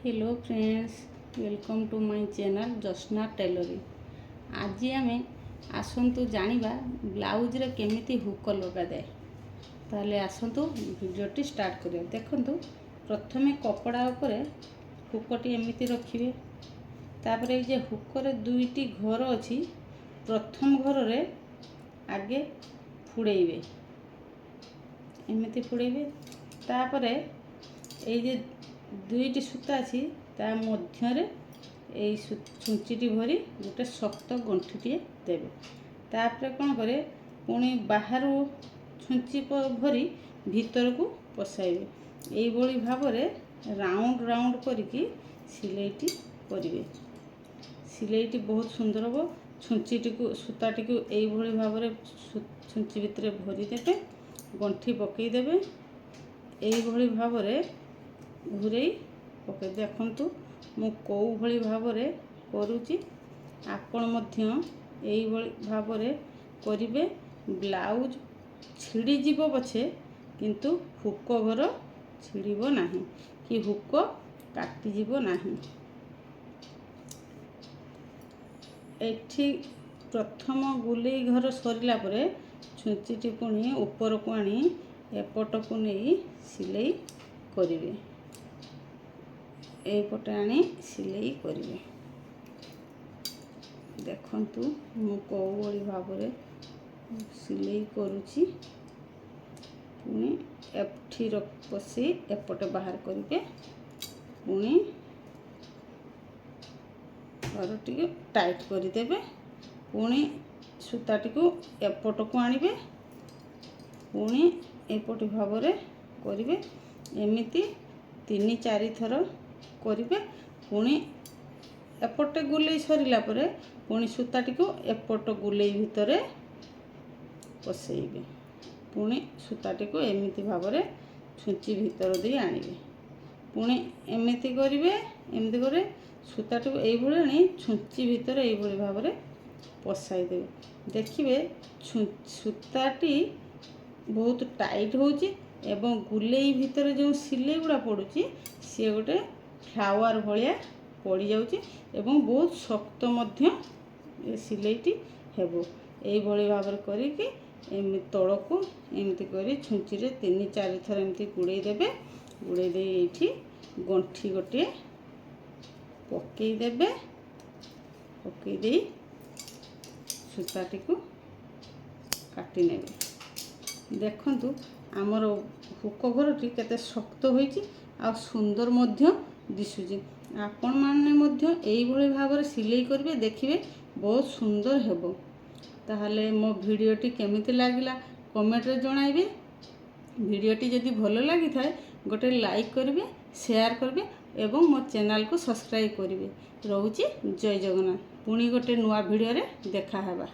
Hello friends, welcome to my channel Jasna tailoring. आज आम आसतु जानिबा blouse रे केमिति हुक लगा जाए। ताले आसतु वीडियोटी स्टार्ट करिया। देखंतु प्रथमे कपड़ा उपरे हुकटी एमिति रखिबे। तापरे जे हुक रे दुईटी घर अछि, प्रथम घर रे आगे फुड़ेइबे, एमिति फुड़ेइबे। तापरे ए जे दुईटी सूता अच्छी ता मध्य रे छुंचीटी भरी गोटे शक्त गंठीटे देवे। तापर कौन करे पुणी बाहर छुंची भरी भीतर को पसाइबे। यही भली भाव राउंड राउंड करिकी सिलेईटी करिवे। सिलेईटी बहुत सुंदर हो। छुंचीटी को सूताटी को यही भली भाव छुंची भितर भरी देवे, गंठी पकई देवे। यही भली भाव घुरई पके देखंतु मु कोउ भली भावरे करूची। आपण मध्य एई भली भावरे करिवे। ब्लाउज छिड़ी जीवो पछे किंतु हुक घर छिड़ीबो नाही कि हुक काटी जीवो नाही। एठी प्रथम गुलेई घर सरिला परे छुंचीटी पुणी ऊपर को आनी एपट को नहीं सिलेई करिवे। एपटे आनी सिलेई करिवे। देखंतु मु कोउ भली भावरे सिलेई करूची। पुणी एठी पसी एपटे बाहर करिवे। पुणी घरटी टाइट कर देबे। पुणी सूताटी को एपट को आनिबे। पुणी एपट भावरे करिवे। एमिति 3-4 थर करिवे। पुणी एपटे गुलेई सरिला परे पुणी सूताटी को एपट गुलेई भितरे पसैबे। पुणी सूताटी को एमिति भावरे छुंची भितर दे आनिबे। पुणी एमिति करिवे। एमिति करे सूताटी को एई भली आनी छुंची भितर एई भली भावरे पसाई देबे। देखिबे सूताटी बहुत टाइट होची एवं गुलेई भितर जो सिलेई गुड़ा पड़ुची सी गोटे फ्लावर भलिया पड़ जाउची एवं बहुत शक्त मध्य सिलेईटी हेबो। एई भली भाव करिकी एमि तळको एमिति करी छुंची रे 3-4 थर एमिति गुड़ेई देबे। गुड़ेई दे एठी गंठी गोटे पकई देबे। पकई दे सूताटी को काटी नेबे। देखंतु आमर हुक घरटी केते शक्त होईची आ सुंदर मध्य दिसुची। आपण माने मध्य एई भली भाव सिलेई करिवे, देखिवे बहुत सुंदर हेबो। ताहले मो वीडियोटी केमिति लागिला कमेंट रे जणाइबे। वीडियोटी जदि भलो लागि थाए गोटे लाइक करिवे, शेयर करिवे एवं मो चैनल को सब्सक्राइब करिवे। रहूची जय जगन्नाथ। पुणी गोटे नुआ वीडियो रे देखा हेबा।